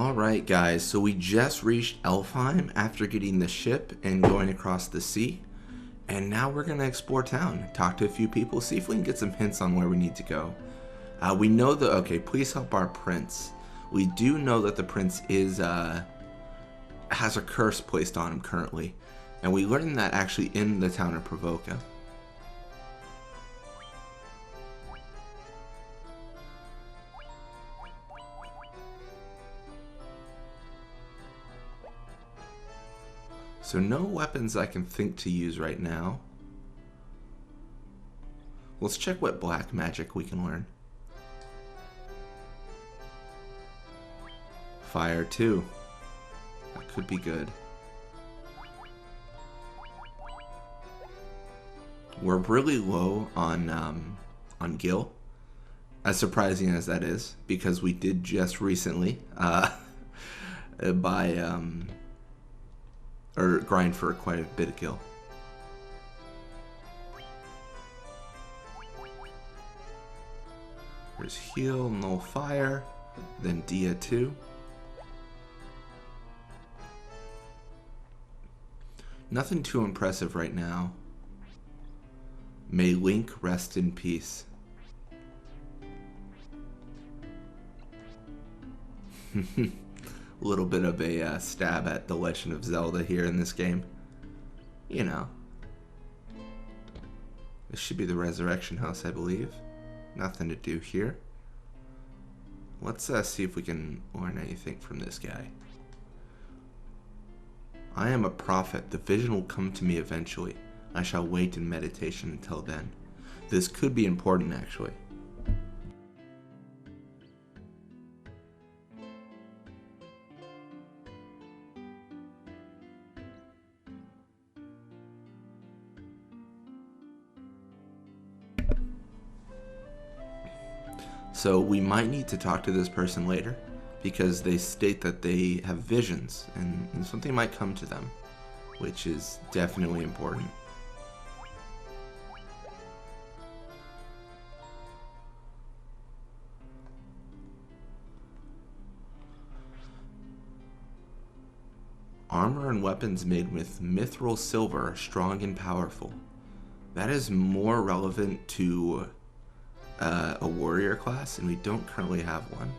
Alright guys, so we just reached Elfheim after getting the ship and going across the sea. And now we're going to explore town, talk to a few people, see if we can get some hints on where we need to go. We know that, okay, please help our prince. We do know that the prince is, has a curse placed on him currently. And we learned that actually in the town of Provoca. So no weapons I can think to use right now. Let's check what black magic we can learn. Fire 2. That could be good. We're really low on Gil, as surprising as that is, because we did just recently grind for quite a bit of Gil. There's heal, no fire, then Dia 2. Nothing too impressive right now. May Link rest in peace. A little bit of a stab at The Legend of Zelda here in this game. You know. This should be the Resurrection House, I believe. Nothing to do here. Let's see if we can learn anything from this guy. I am a prophet. The vision will come to me eventually. I shall wait in meditation until then. This could be important, actually. So we might need to talk to this person later, because they state that they have visions, and something might come to them, which is definitely important. Armor and weapons made with mithril silver are strong and powerful. That is more relevant to a warrior class, and we don't currently have one.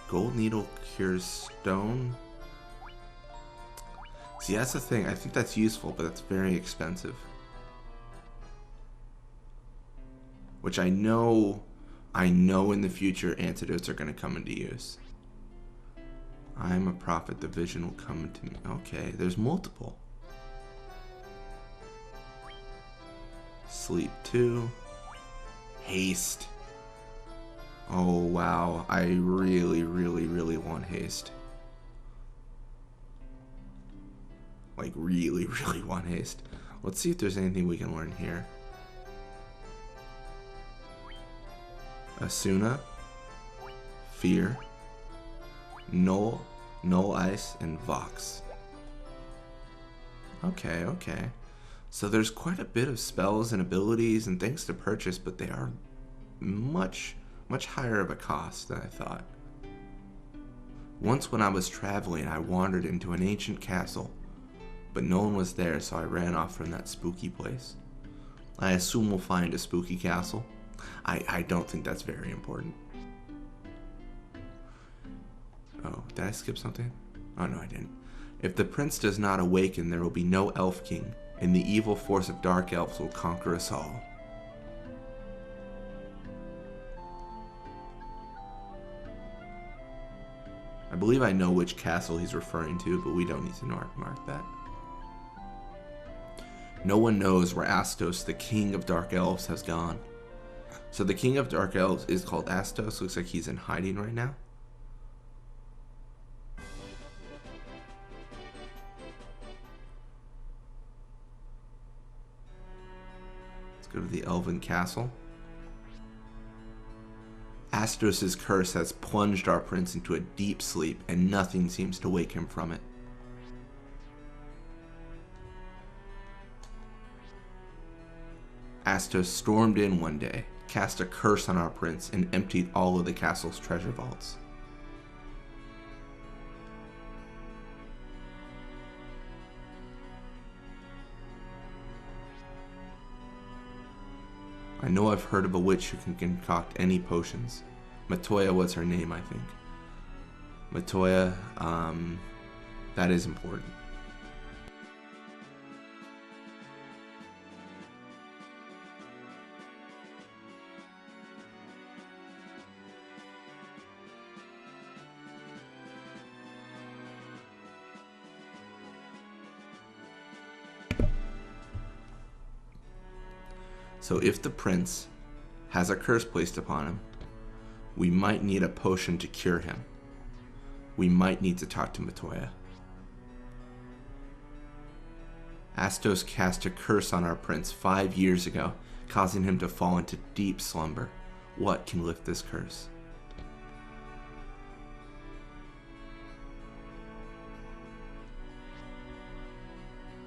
Gold needle cures stone. See, that's the thing. I think that's useful, but it's very expensive. Which I know in the future antidotes are going to come into use. I am a prophet. The vision will come to me. Okay, there's multiple. Sleep 2. Haste. Oh wow, I really want haste. Like really want haste. Let's see if there's anything we can learn here. Asuna, Fear, Null Ice, and Vox. Okay. So there's quite a bit of spells and abilities and things to purchase, but they are much higher of a cost than I thought. Once when I was traveling, I wandered into an ancient castle, but no one was there, so I ran off from that spooky place. I assume we'll find a spooky castle. I don't think that's very important. Oh, did I skip something? Oh no, I didn't. If the prince does not awaken, there will be no elf king, and the evil force of dark elves will conquer us all. I believe I know which castle he's referring to, but we don't need to mark that. No one knows where Astos, the king of dark elves, has gone. So the king of dark elves is called Astos. Looks like he's in hiding right now. Go to the Elven Castle. Astos' curse has plunged our prince into a deep sleep, and nothing seems to wake him from it. Astos stormed in one day, cast a curse on our prince, and emptied all of the castle's treasure vaults. I know I've heard of a witch who can concoct any potions. Matoya was her name, I think. Matoya, that is important. So if the prince has a curse placed upon him, we might need a potion to cure him. We might need to talk to Matoya. Astos cast a curse on our prince 5 years ago, causing him to fall into deep slumber. What can lift this curse?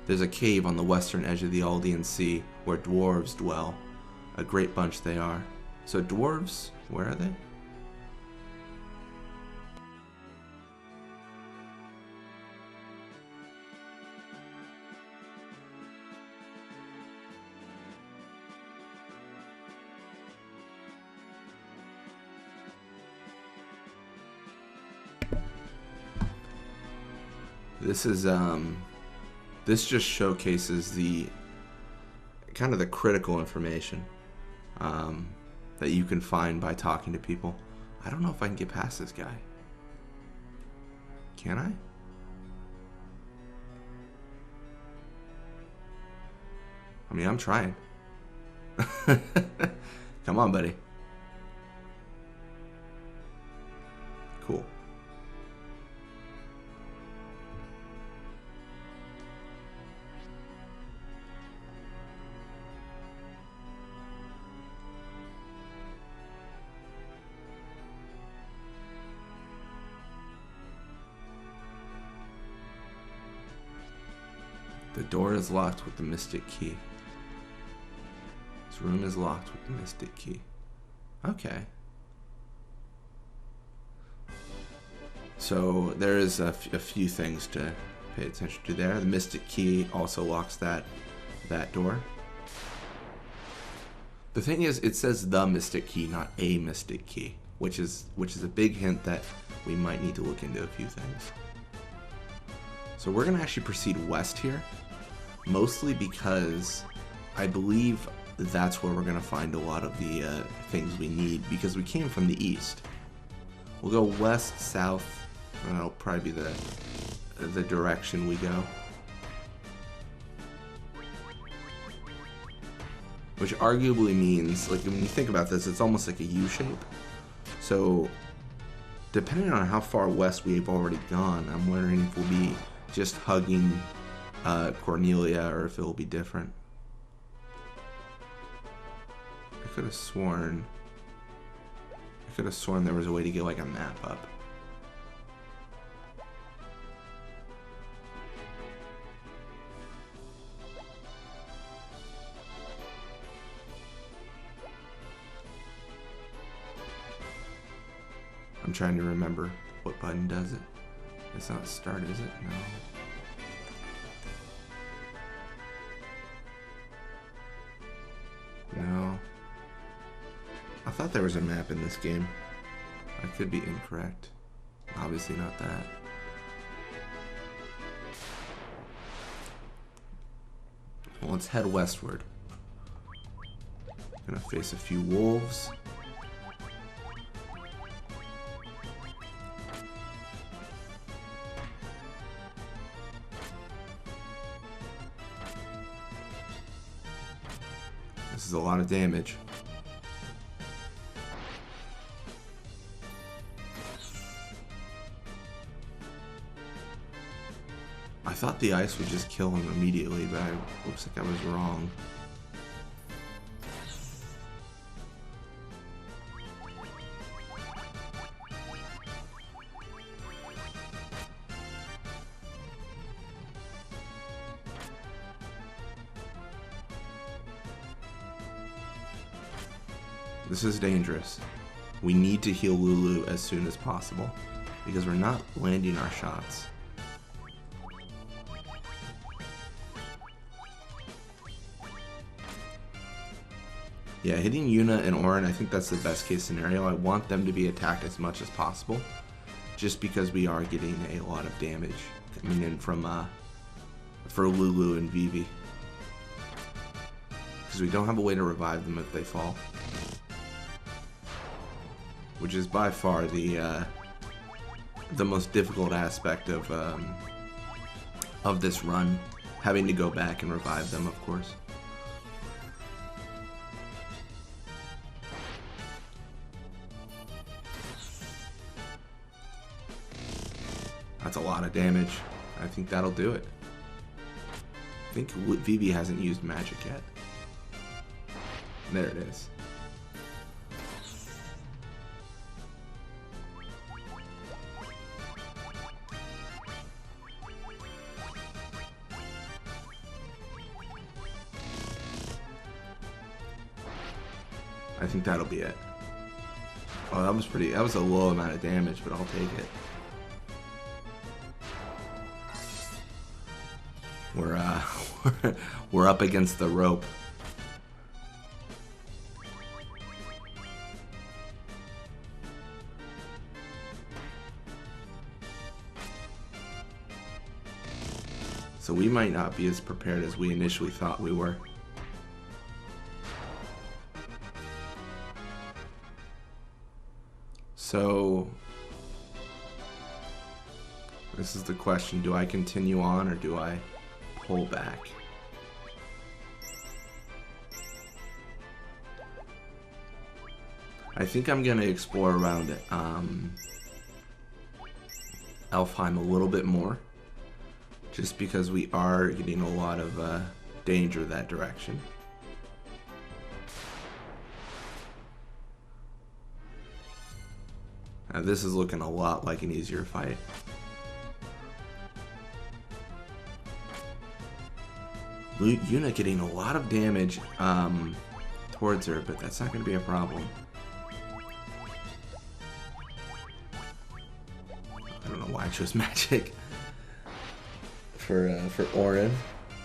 There's a cave on the western edge of the Aldean Sea where dwarves dwell. A great bunch they are. So dwarves, where are they? This is this just showcases the kind of the critical information that you can find by talking to people. I don't know if I can get past this guy. Can I? I mean, I'm trying. Come on, buddy. Cool. The door is locked with the mystic key. This room is locked with the mystic key. Okay. So there is a few things to pay attention to there. The mystic key also locks that door. The thing is, it says the mystic key, not a mystic key, which is a big hint that we might need to look into a few things. So we're gonna actually proceed west here, mostly because I believe that's where we're gonna find a lot of the things we need, because we came from the east. We'll go west, south, and that'll probably be the direction we go. Which arguably means, like, when you think about this, it's almost like a U shape. So depending on how far west we've already gone, I'm wondering if we'll be just hugging Cornelia, or if it'll be different. I could have sworn there was a way to get like a map up. I'm trying to remember what button does it. It's not start, is it? No. No. I thought there was a map in this game. I could be incorrect. Obviously not that. Well, let's head westward. Gonna face a few wolves. This is a lot of damage. I thought the ice would just kill him immediately, but looks like I was wrong. This is dangerous. We need to heal Lulu as soon as possible, because we're not landing our shots. Yeah, hitting Yuna and Auron, I think that's the best case scenario. I want them to be attacked as much as possible, just because we are getting a lot of damage coming in from for Lulu and Vivi, because we don't have a way to revive them if they fall, which is by far the most difficult aspect of this run, having to go back and revive them, of course. That's a lot of damage. I think that'll do it. I think Vivi hasn't used magic yet. There it is. I think that'll be it. Oh, that was a low amount of damage, but I'll take it. We're up against the rope. So we might not be as prepared as we initially thought we were. So this is the question, do I continue on or do I pull back? I think I'm going to explore around Elfheim a little bit more, just because we are getting a lot of danger that direction. Now this is looking a lot like an easier fight. Yuna getting a lot of damage towards her, but that's not going to be a problem. I don't know why I chose magic for Auron.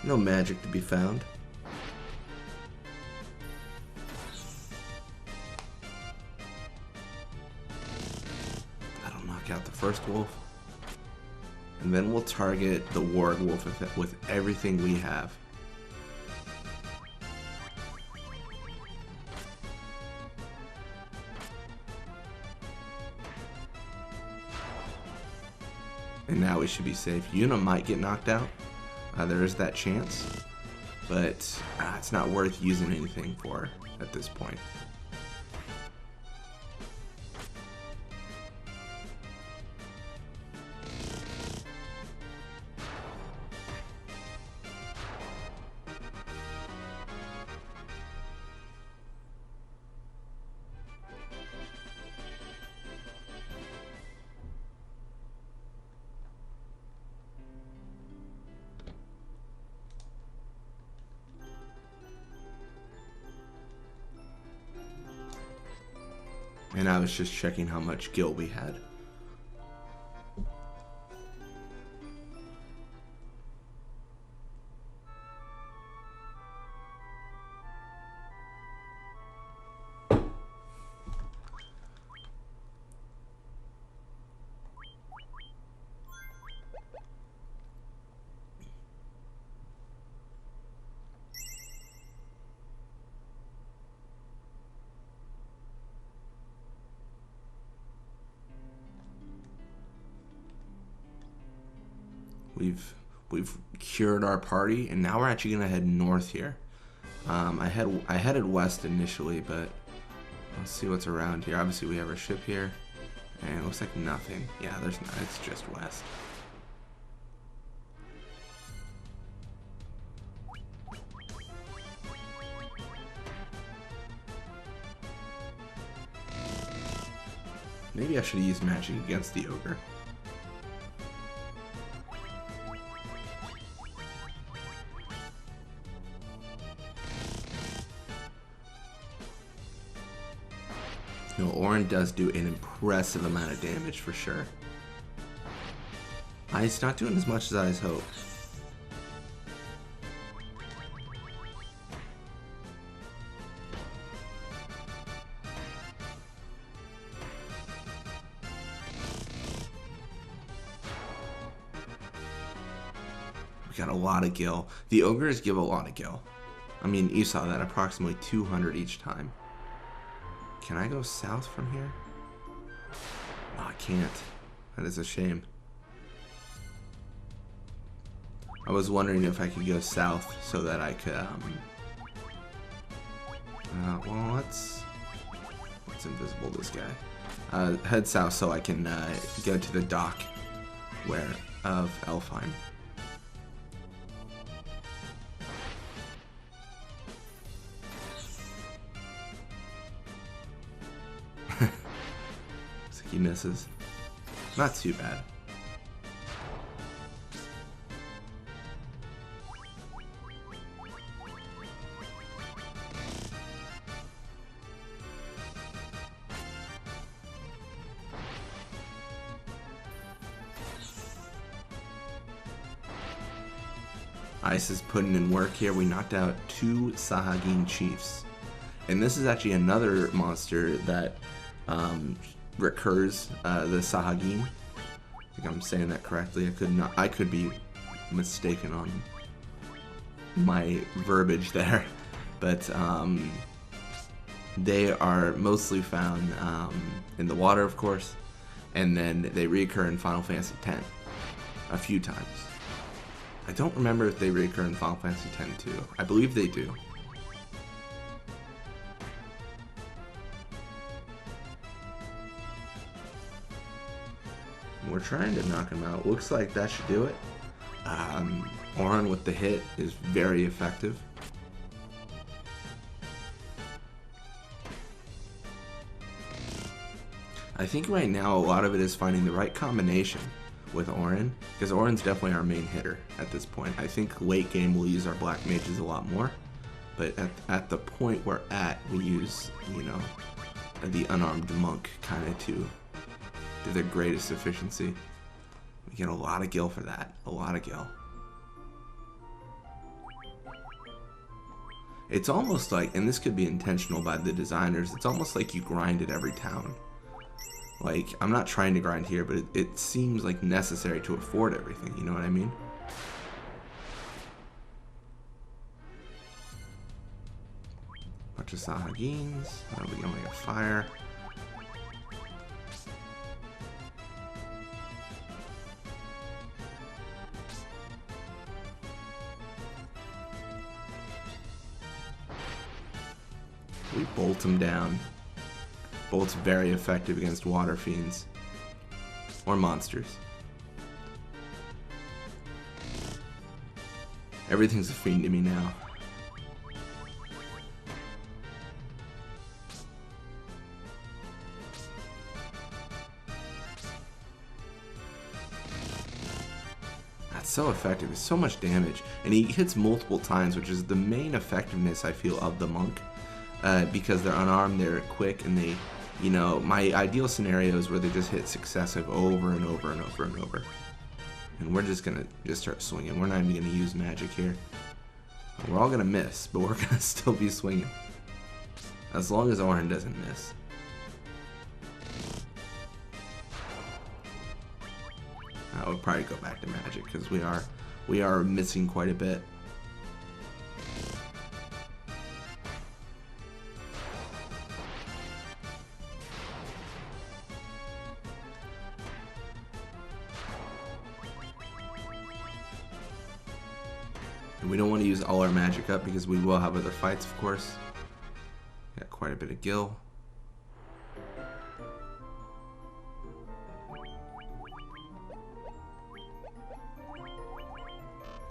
No magic to be found. That'll knock out the first wolf, and then we'll target the Warg Wolf with everything we have. And now we should be safe. Yuna might get knocked out. There is that chance. But it's not worth using anything for her at this point. And I was just checking how much gil we had. We've cured our party, and now we're actually gonna head north here. I headed west initially, but let's see what's around here. Obviously, we have our ship here, and it looks like nothing. Yeah, there's not. It's just west. Maybe I should use magic against the ogre. No, Auron does do an impressive amount of damage for sure. He's not doing as much as I hoped. got a lot of gil. The ogres give a lot of gil. I mean, you saw that, approximately 200 each time. Can I go south from here? No, I can't. That is a shame. I was wondering if I could go south so that I could, well, let's invisible this guy. Head south so I can go to the dock of Elfheim. Looks like he misses. Not too bad. Ice is putting in work here. We knocked out 2 Sahagin chiefs. And this is actually another monster that recurs, the Sahagin. I think I'm saying that correctly. I could be mistaken on my verbiage there. But they are mostly found in the water, of course. And then they reoccur in Final Fantasy X a few times. I don't remember if they reoccur in Final Fantasy X too. I believe they do. We're trying to knock him out. Looks like that should do it. Auron with the hit is very effective. I think right now a lot of it is finding the right combination with Auron, because Auron's definitely our main hitter at this point. I think late game we'll use our black mages a lot more, but at the point we're at, we use, you know, the unarmed monk kind of to the greatest efficiency. We get a lot of gil for that, a lot of gil. It's almost like, and this could be intentional by the designers, it's almost like you grind at every town. Like, I'm not trying to grind here, but it seems like necessary to afford everything, you know what I mean? Bunch of Sahagins. We only got fire. We bolt him down. Bolt's very effective against water fiends. Or monsters. Everything's a fiend to me now. That's so effective. It's so much damage. And he hits multiple times, which is the main effectiveness, I feel, of the monk. Because they're unarmed, they're quick, and they, you know, my ideal scenario is where they just hit successive over and over and over and over. And we're just gonna start swinging. We're not even gonna use magic here. We're all gonna miss, but we're gonna still be swinging. As long as Auron doesn't miss. I would probably go back to magic because we are missing quite a bit. And we don't want to use all our magic up because we will have other fights, of course. Got quite a bit of gil.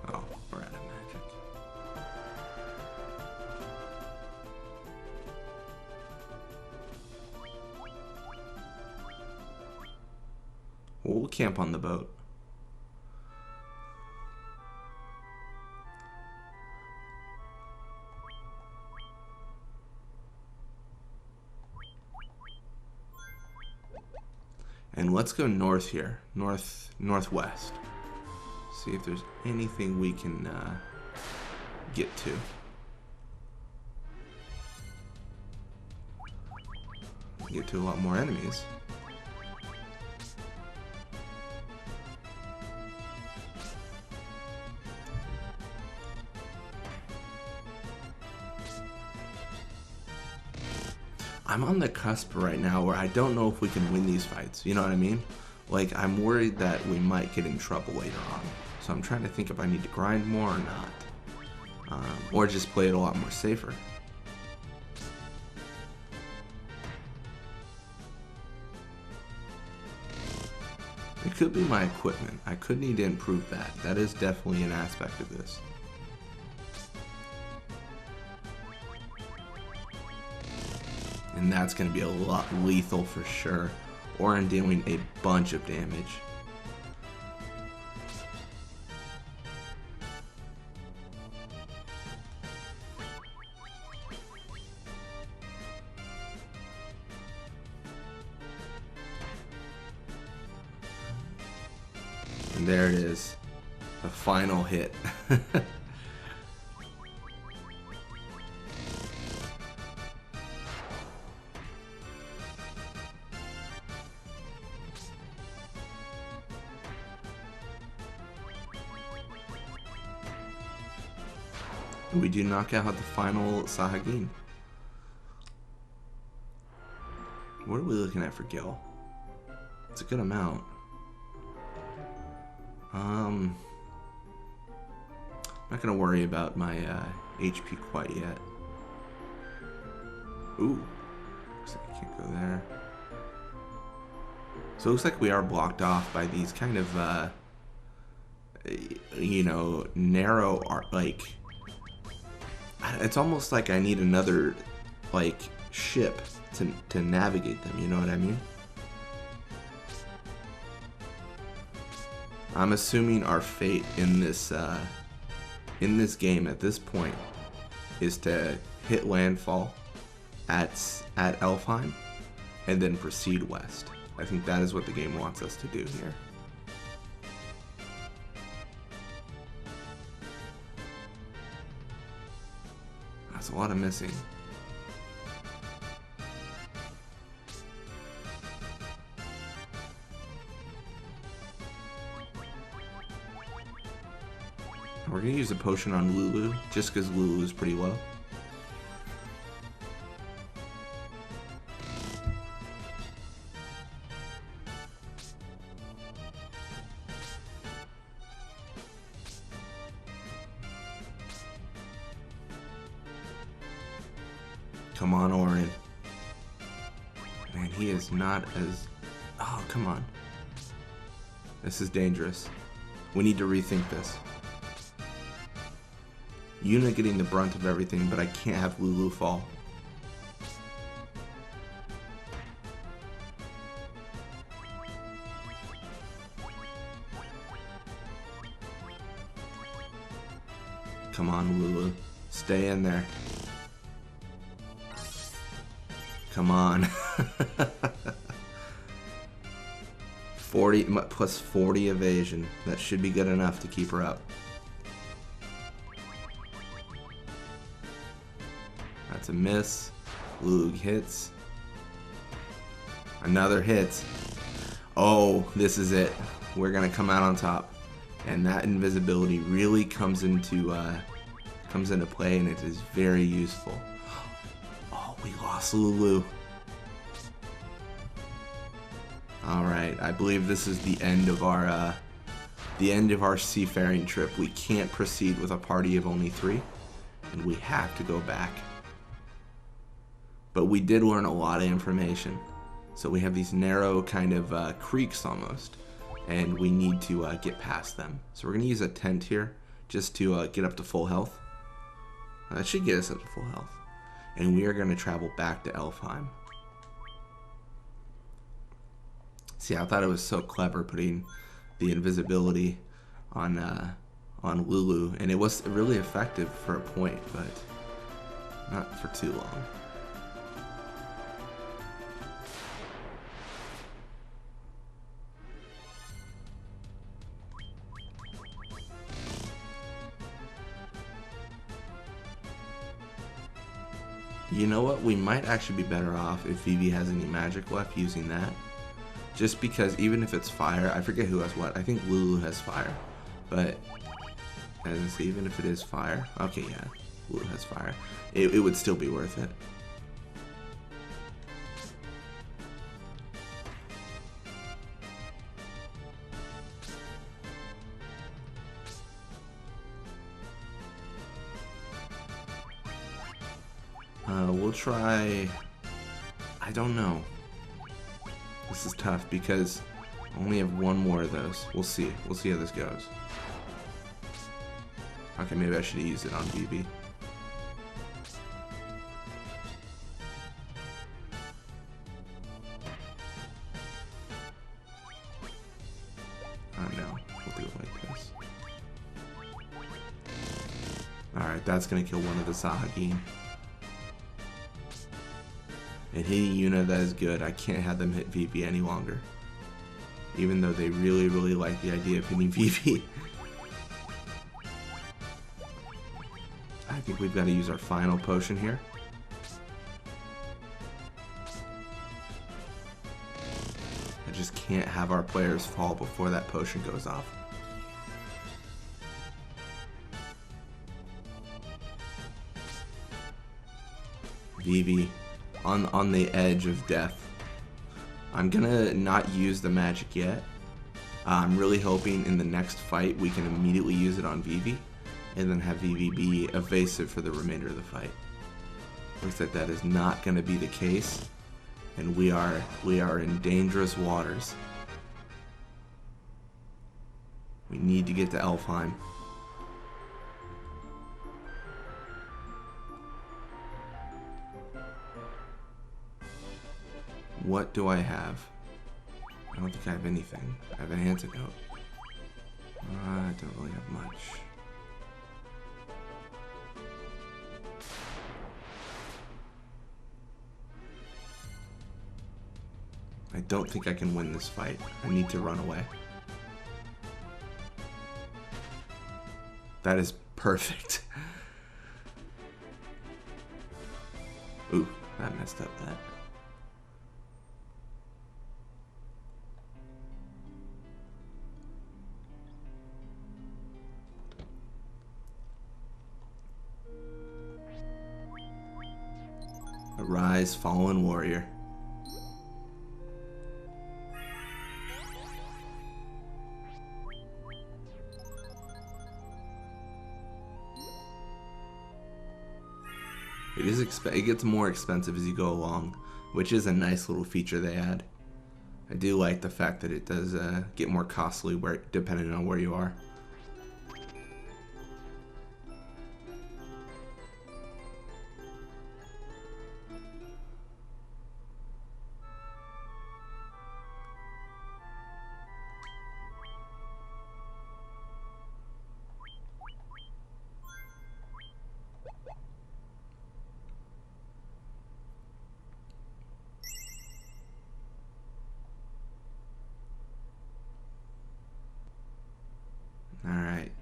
Oh, we're out of magic. We'll camp on the boat. And let's go north here, northwest. See if there's anything we can get to. Get to a lot more enemies. I'm on the cusp right now where I don't know if we can win these fights. You know what I mean? Like, I'm worried that we might get in trouble later on. So I'm trying to think if I need to grind more or not. Or just play it a lot more safer. It could be my equipment. I could need to improve that. That is definitely an aspect of this. And that's going to be a lot lethal for sure. Or I'm dealing a bunch of damage. And there it is. The final hit. We do knock out the final Sahagin. What are we looking at for Gil? It's a good amount. I'm not gonna worry about my HP quite yet. Ooh, looks like I can't go there. So it looks like we are blocked off by these kind of, you know, narrow art, like. It's almost like I need another, like, ship to navigate them, you know what I mean? I'm assuming our fate in this game at this point is to hit landfall at Elfheim and then proceed west. I think that is what the game wants us to do here. That's a lot of missing. We're gonna use a potion on Lulu, just because Lulu is pretty low. Come on, Orin. Man, he is not as... Oh, come on. This is dangerous. We need to rethink this. Yuna getting the brunt of everything, but I can't have Lulu fall. Come on, Lulu. Stay in there. Come on. 40 plus 40 evasion. That should be good enough to keep her up. That's a miss. Lulu hits. Another hit. Oh, this is it. We're gonna come out on top. And that invisibility really comes into play, and it is very useful. We lost Lulu. Alright, I believe this is the end of our seafaring trip. We can't proceed with a party of only 3, and we have to go back. But we did learn a lot of information. So we have these narrow kind of creeks almost, and we need to get past them. So we're gonna use a tent here just to get up to full health. That should get us up to full health. And we are going to travel back to Elfheim. See, I thought it was so clever putting the invisibility on Lulu, and it was really effective for a point, but not for too long. You know what? We might actually be better off if Vivi has any magic left using that. Just because even if it's fire, I forget who has what. I think Lulu has fire. But, as even if it is fire, okay, yeah, Lulu has fire. It would still be worth it. We'll try... I don't know. This is tough because I only have one more of those. We'll see. We'll see how this goes. Okay, maybe I should use it on BB. Oh no, we'll do it like this. Alright, that's gonna kill one of the Sahagin. And hitting Yuna, that is good. I can't have them hit VV any longer. Even though they really, really like the idea of hitting VV. I think we've got to use our final potion here. I just can't have our players fall before that potion goes off. VV on the edge of death. I'm gonna not use the magic yet. I'm really hoping in the next fight we can immediately use it on VV and then have VV be evasive for the remainder of the fight. Looks like that is not gonna be the case, and we are in dangerous waters. We need to get to Elfheim. What do I have? I don't think I have anything. I have an antidote. I don't really have much. I don't think I can win this fight. I need to run away. That is perfect. Ooh, that messed up that. Arise, fallen warrior. It gets more expensive as you go along, which is a nice little feature they add. I do like the fact that it does get more costly depending on where you are. Alright,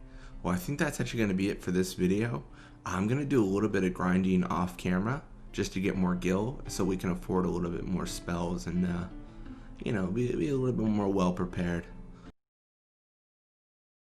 well I think that's actually going to be it for this video. I'm going to do a little bit of grinding off camera just to get more gil so we can afford a little bit more spells and, you know, be a little bit more well prepared.